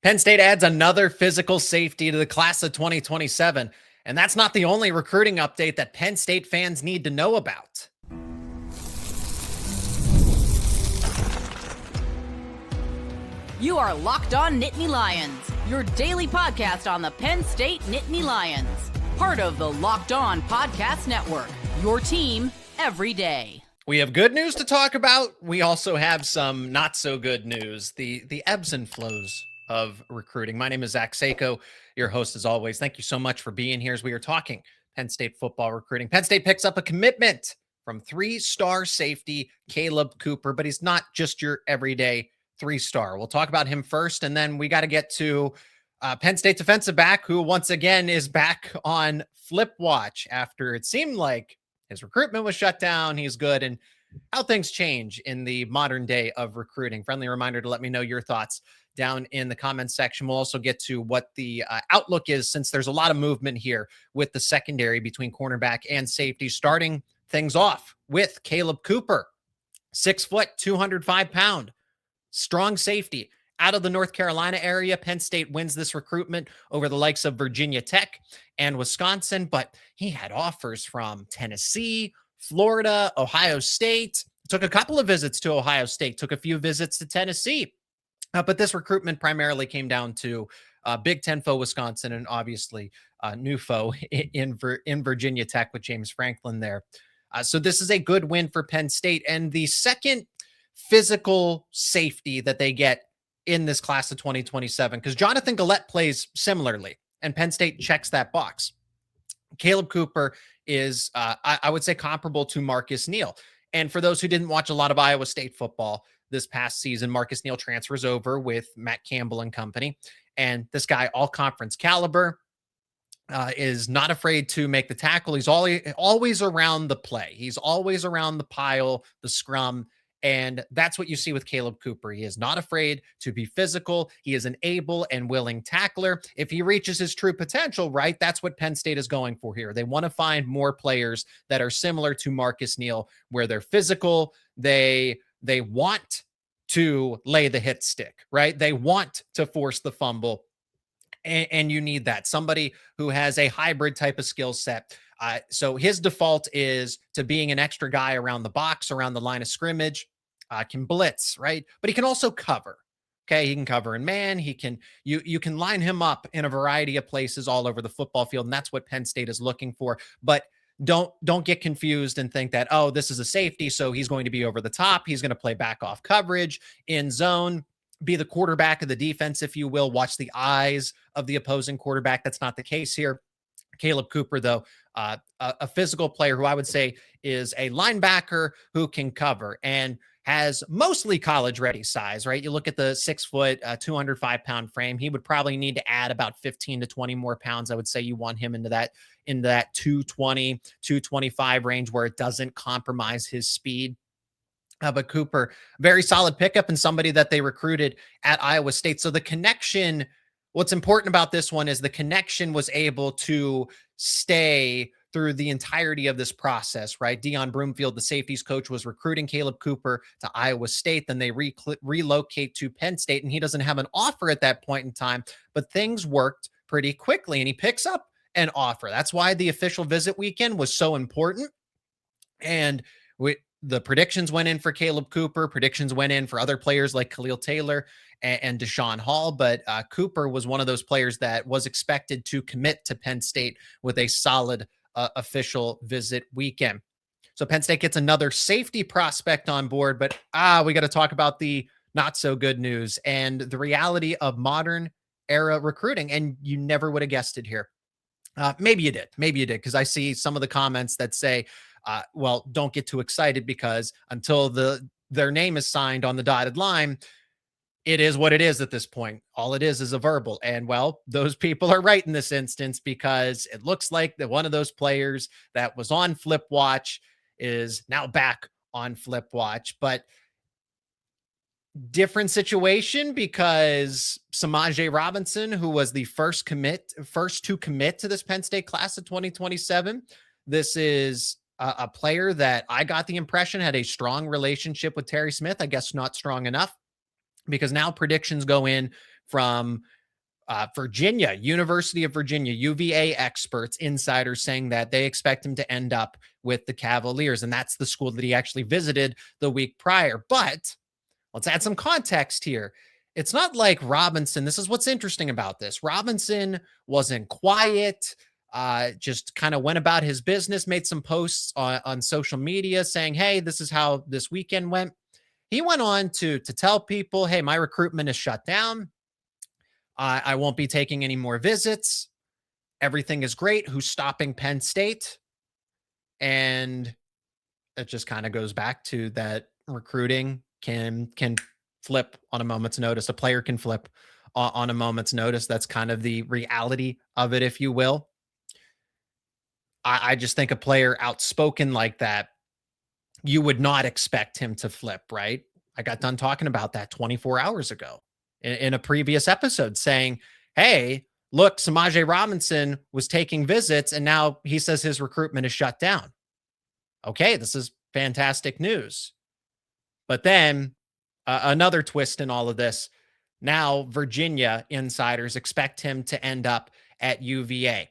Penn State adds another physical safety to the class of 2027. And that's not the only recruiting update that Penn State fans need to know about. You are Locked On Nittany Lions, your daily podcast on the Penn State Nittany Lions. Part of the Locked On Podcast Network, your team every day. We have good news to talk about. We also have some not so good news, the ebbs and flows of recruiting. My name is Zach Sako, your host as always. Thank you so much for being here as we are talking Penn State football recruiting. Penn State picks up a commitment from three-star safety Caleb Cooper, but he's not just your everyday three-star. We'll talk about him first, and then we got to get to Penn State defensive back, who once again is back on flip watch after it seemed like his recruitment was shut down. He's good, and how things change in the modern day of recruiting. Friendly reminder to let me know your thoughts down in the comments section. We'll also get to what the outlook is, since there's a lot of movement here with the secondary between cornerback and safety. Starting things off with Caleb Cooper, 6 foot, 205 pound, strong safety out of the North Carolina area. Penn State wins this recruitment over the likes of Virginia Tech and Wisconsin, but he had offers from Tennessee, Florida, Ohio State. Took a couple of visits to Ohio State, took a few visits to Tennessee. But this recruitment primarily came down to Big Ten foe Wisconsin, and obviously new foe in Virginia Tech with James Franklin there. So this is a good win for Penn State, and the second physical safety that they get in this class of 2027, because Jonathan Gillette plays similarly, and Penn State checks that box. Caleb Cooper is, I would say, comparable to Marcus Neal. And for those who didn't watch a lot of Iowa State football this past season, Marcus Neal transfers over with Matt Campbell and company. And this guy, all conference caliber, is not afraid to make the tackle. He's always around the play. He's always around the pile, the scrum. And that's what you see with Caleb Cooper. He is not afraid to be physical. He is an able and willing tackler. If he reaches his true potential, right, that's what Penn State is going for here. They want to find more players that are similar to Marcus Neal, where they're physical. They want to lay the hit stick, right? They want to force the fumble. And you need that. Somebody who has a hybrid type of skill set. So his default is to being an extra guy around the box, around the line of scrimmage, can blitz, right? But he can also cover. Okay. He can cover in man. He can, you can line him up in a variety of places all over the football field. And that's what Penn State is looking for. But don't get confused and think that, oh, this is a safety, so he's going to be over the top. He's going to play back off coverage, in zone, be the quarterback of the defense, if you will, watch the eyes of the opposing quarterback. That's not the case here. Caleb Cooper, though, a physical player who I would say is a linebacker who can cover and has mostly college-ready size, right? You look at the 6 foot, 205 pound frame. He would probably need to add about 15 to 20 more pounds. I would say you want him into that 220, 225 range where it doesn't compromise his speed. But Cooper, very solid pickup and somebody that they recruited at Iowa State. So the connection, what's important about this one is the connection was able to stay through the entirety of this process, right? Dion Broomfield, the safeties coach, was recruiting Caleb Cooper to Iowa State. Then they relocate to Penn State, and he doesn't have an offer at that point in time, but things worked pretty quickly, and he picks up an offer. That's why the official visit weekend was so important. And the predictions went in for Caleb Cooper. Predictions went in for other players like Khalil Taylor and DeShawn Hall. But Cooper was one of those players that was expected to commit to Penn State with a solid official visit weekend. So Penn State gets another safety prospect on board. But we got to talk about the not so good news and the reality of modern era recruiting. And you never would have guessed it here. Maybe you did. Maybe you did, because I see some of the comments that say, well, don't get too excited because until their name is signed on the dotted line, it is what it is at this point. All it is a verbal. And well, those people are right in this instance, because it looks like that one of those players that was on flip watch is now back on flip watch. But different situation, because Semajay Robinson, who was the first to commit to this Penn State class of 2027, this is a player that I got the impression had a strong relationship with Terry Smith. I guess not strong enough, because now predictions go in from Virginia, University of Virginia, UVA experts, insiders saying that they expect him to end up with the Cavaliers. And that's the school that he actually visited the week prior. But let's add some context here. It's not like Robinson. This is what's interesting about this. Robinson wasn't quiet, just kind of went about his business, made some posts on social media saying, hey, this is how this weekend went. He went on to tell people, hey, my recruitment is shut down. I won't be taking any more visits. Everything is great. Who's stopping Penn State? And it just kind of goes back to that recruiting can flip on a moment's notice. A player can flip on a moment's notice. That's kind of the reality of it, if you will. I just think a player outspoken like that, you would not expect him to flip, right? I got done talking about that 24 hours ago in a previous episode saying, hey, look, Semajay Robinson was taking visits and now he says his recruitment is shut down. Okay, this is fantastic news. But then another twist in all of this. Now Virginia insiders expect him to end up at UVA.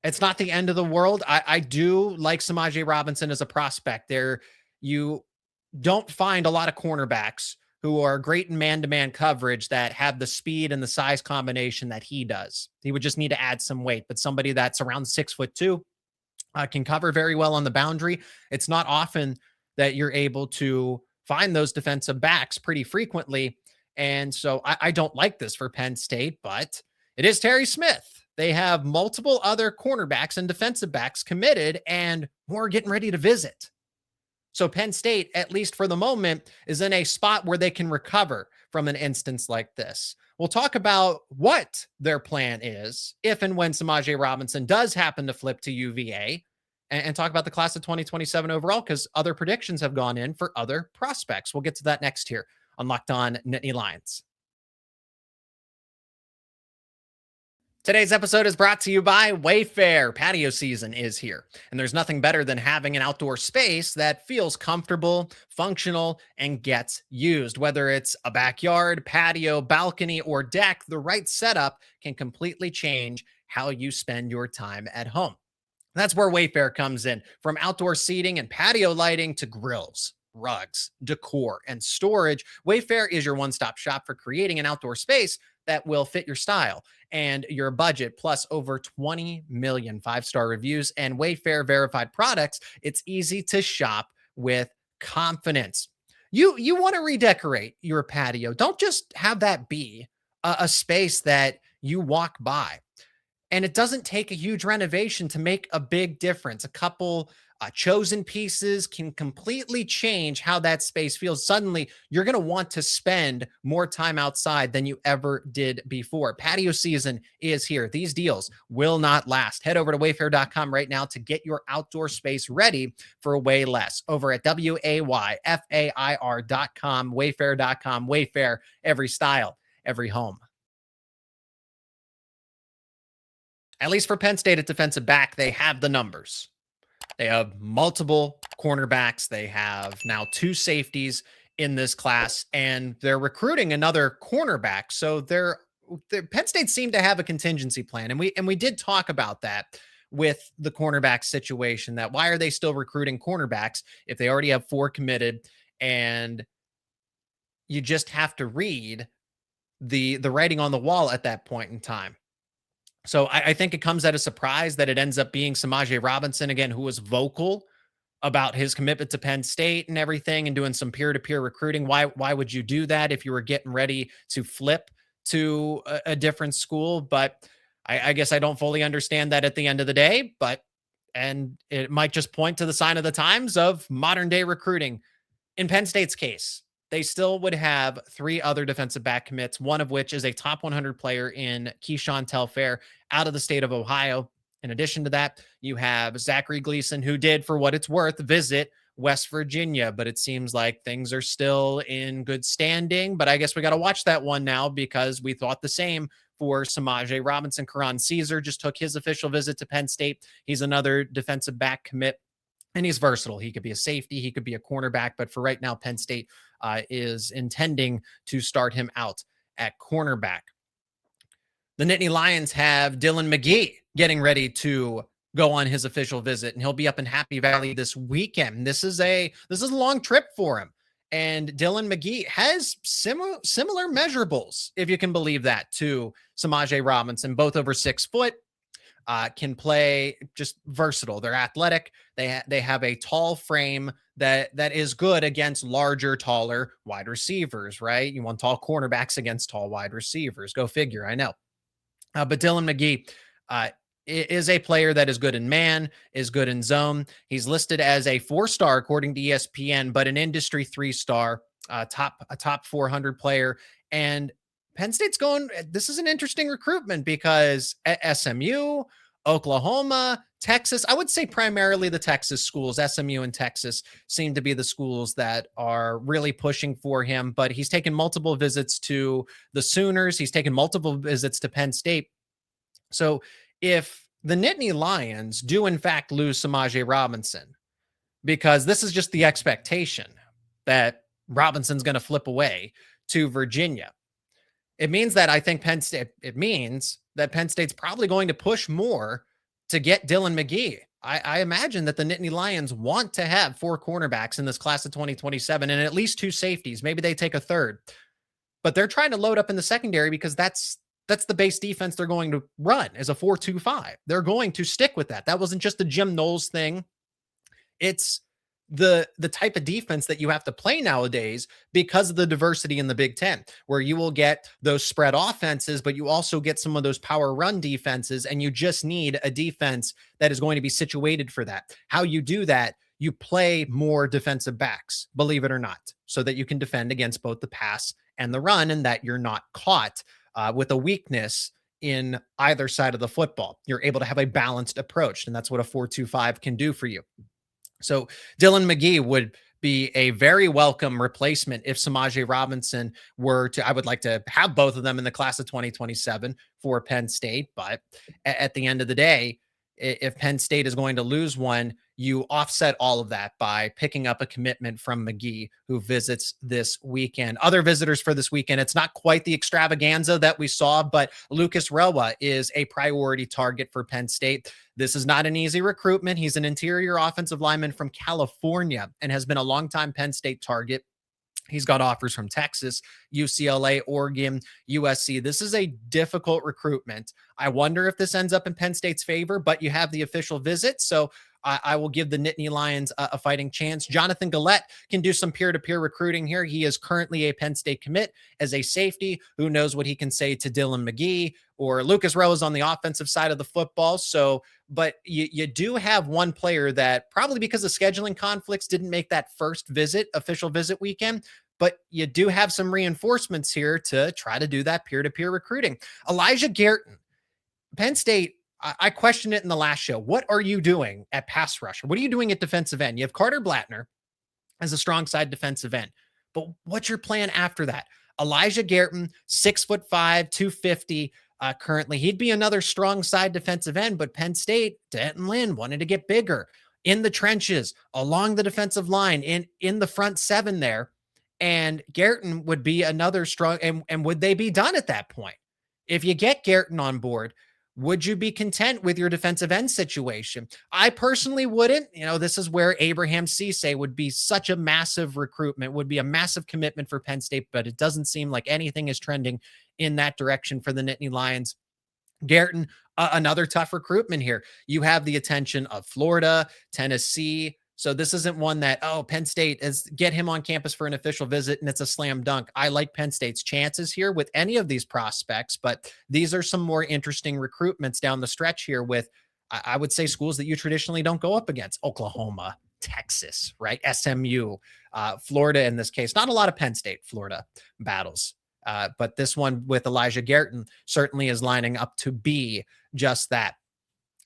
It's not the end of the world. I do like Semajay Robinson as a prospect. You don't find a lot of cornerbacks who are great in man-to-man coverage that have the speed and the size combination that he does. He would just need to add some weight, but somebody that's around 6'2" can cover very well on the boundary. It's not often that you're able to find those defensive backs pretty frequently. And so I don't like this for Penn State, but it is Terry Smith. They have multiple other cornerbacks and defensive backs committed and more getting ready to visit. So Penn State, at least for the moment, is in a spot where they can recover from an instance like this. We'll talk about what their plan is if and when Semajay Robinson does happen to flip to UVA, and talk about the class of 2027 overall, because other predictions have gone in for other prospects. We'll get to that next here on Locked On Nittany Lions. Today's episode is brought to you by Wayfair. Patio season is here, and there's nothing better than having an outdoor space that feels comfortable, functional, and gets used. Whether it's a backyard, patio, balcony, or deck, the right setup can completely change how you spend your time at home. That's where Wayfair comes in. From outdoor seating and patio lighting to grills, rugs, decor, and storage, Wayfair is your one-stop shop for creating an outdoor space that will fit your style and your budget, plus over 20 million five-star reviews and Wayfair verified products. It's easy to shop with confidence. You want to redecorate your patio. Don't just have that be a space that you walk by. And it doesn't take a huge renovation to make a big difference. A couple chosen pieces can completely change how that space feels. Suddenly, you're going to want to spend more time outside than you ever did before. Patio season is here. These deals will not last. Head over to wayfair.com right now to get your outdoor space ready for way less. Over at wayfair.com, wayfair.com, Wayfair, every style, every home. At least for Penn State at defensive back, they have the numbers. They have multiple cornerbacks. They have now 2 safeties in this class, and they're recruiting another cornerback. So Penn State seemed to have a contingency plan, and we did talk about that with the cornerback situation. That why are they still recruiting cornerbacks if they already have 4 committed, and you just have to read the writing on the wall at that point in time. So I think it comes at a surprise that it ends up being Semajay Robinson, again, who was vocal about his commitment to Penn State and everything and doing some peer-to-peer recruiting. Why would you do that if you were getting ready to flip to a different school? But I guess I don't fully understand that at the end of the day, and it might just point to the sign of the times of modern day recruiting. In Penn State's case, they still would have 3 other defensive back commits, one of which is a top 100 player in Kei'Shjuan Telfair out of the state of Ohio. In addition to that, you have Zachary Gleason, who did, for what it's worth, visit West Virginia, but it seems like things are still in good standing. But I guess we got to watch that one now, because we thought the same for Semajay Robinson. Karan Caesar just took his official visit to Penn State. He's another defensive back commit, and he's versatile. He could be a safety, he could be a cornerback, but for right now, Penn State is intending to start him out at cornerback. The Nittany Lions have Dhillon McGee getting ready to go on his official visit, and he'll be up in Happy Valley this weekend. This is a long trip for him. And Dhillon McGee has similar measurables, if you can believe that, to Semajay Robinson, both over 6 foot, can play, just versatile. They're athletic. They have a tall frame that is good against larger, taller wide receivers, right? You want tall cornerbacks against tall wide receivers. Go figure, I know. But Dhillon McGee is a player that is good in man, is good in zone. He's listed as a 4-star according to ESPN, but an industry 3-star, a top 400 player. And Penn State's going, this is an interesting recruitment because at SMU, Oklahoma, Texas, I would say primarily the Texas schools, SMU and Texas, seem to be the schools that are really pushing for him. But he's taken multiple visits to the Sooners. He's taken multiple visits to Penn State. So if the Nittany Lions do in fact lose Semajay Robinson, because this is just the expectation that Robinson's going to flip away to Virginia, it means that I think Penn State's probably going to push more to get Dhillon McGee. I imagine that the Nittany Lions want to have 4 cornerbacks in this class of 2027 and at least 2 safeties. Maybe they take a third, but they're trying to load up in the secondary because that's the base defense they're going to run is a 4-2-5. They're going to stick with that. That wasn't just a Jim Knowles thing. It's the type of defense that you have to play nowadays because of the diversity in the Big Ten, where you will get those spread offenses, but you also get some of those power run defenses, and you just need a defense that is going to be situated for that. How you do that, you play more defensive backs, believe it or not, so that you can defend against both the pass and the run, and that you're not caught with a weakness in either side of the football. You're able to have a balanced approach, and that's what a 4-2-5 can do for you. So Dhillon McGee would be a very welcome replacement if Semajay Robinson were to, I would like to have both of them in the class of 2027 for Penn State. But at the end of the day, if Penn State is going to lose one, you offset all of that by picking up a commitment from McGee, who visits this weekend. Other visitors for this weekend, it's not quite the extravaganza that we saw, but Lucas Rhoa is a priority target for Penn State. This is not an easy recruitment. He's an interior offensive lineman from California and has been a longtime Penn State target. He's got offers from Texas, UCLA, Oregon, USC. This is a difficult recruitment. I wonder if this ends up in Penn State's favor, but you have the official visit. So I will give the Nittany Lions a fighting chance. Jonathan Gillette can do some peer-to-peer recruiting here. He is currently a Penn State commit as a safety. Who knows what he can say to Dhillon McGee, or Lucas Rhoa is on the offensive side of the football. So, but you do have one player that probably because of scheduling conflicts didn't make that first official visit weekend, but you do have some reinforcements here to try to do that peer-to-peer recruiting. Elijah Guertin, Penn State, I questioned it in the last show. What are you doing at pass rush? What are you doing at defensive end? You have Carter Blattner as a strong side defensive end, but what's your plan after that? Elijah Guertin, 6'5", 250. Currently, he'd be another strong side defensive end, but Penn State, Denton Lynn wanted to get bigger in the trenches, along the defensive line, in the front 7 there. And Guertin would be another strong, and would they be done at that point? If you get Guertin on board, would you be content with your defensive end situation? I personally wouldn't. This is where Abraham Cisse would be such a massive recruitment, would be a massive commitment for Penn State, but it doesn't seem like anything is trending in that direction for the Nittany Lions. Guertin, another tough recruitment here. You have the attention of Florida, Tennessee. So this isn't one that, Penn State is get him on campus for an official visit and it's a slam dunk. I like Penn State's chances here with any of these prospects, but these are some more interesting recruitments down the stretch here with, I would say, schools that you traditionally don't go up against. Oklahoma, Texas, right? SMU, Florida in this case. Not a lot of Penn State, Florida battles. But this one with Elijah Guertin certainly is lining up to be just that.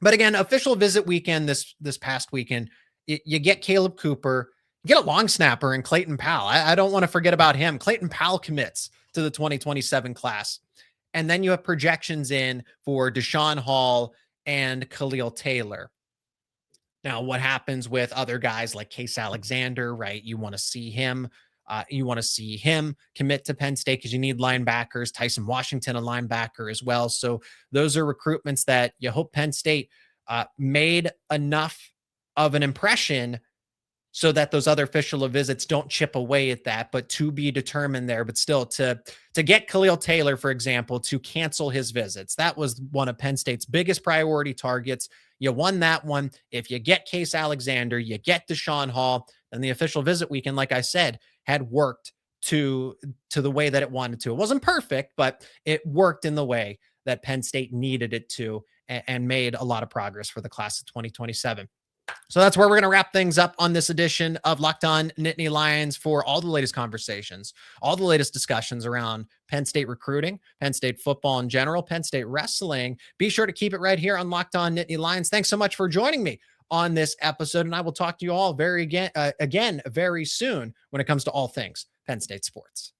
But again, official visit weekend this past weekend, you get Caleb Cooper, you get a long snapper in Clayton Powell. I don't want to forget about him. Clayton Powell commits to the 2027 class. And then you have projections in for DeShawn Hall and Khalil Taylor. Now, what happens with other guys like Case Alexander, right? You want to see him You want to see him commit to Penn State because you need linebackers. Tyson Washington, a linebacker as well. So those are recruitments that you hope Penn State made enough of an impression so that those other official visits don't chip away at that, but to be determined there. But still, to get Khalil Taylor, for example, to cancel his visits, that was one of Penn State's biggest priority targets. You won that one. If you get Case Alexander, you get DeShawn Hall, and the official visit weekend, like I said, had worked to the way that it wanted to. It wasn't perfect, but it worked in the way that Penn State needed it to, and made a lot of progress for the class of 2027. So that's where we're going to wrap things up on this edition of Locked On Nittany Lions. For all the latest conversations, all the latest discussions around Penn State recruiting, Penn State football in general, Penn State wrestling, be sure to keep it right here on Locked On Nittany Lions. Thanks so much for joining me on this episode, and I will talk to you all again very soon when it comes to all things Penn State sports.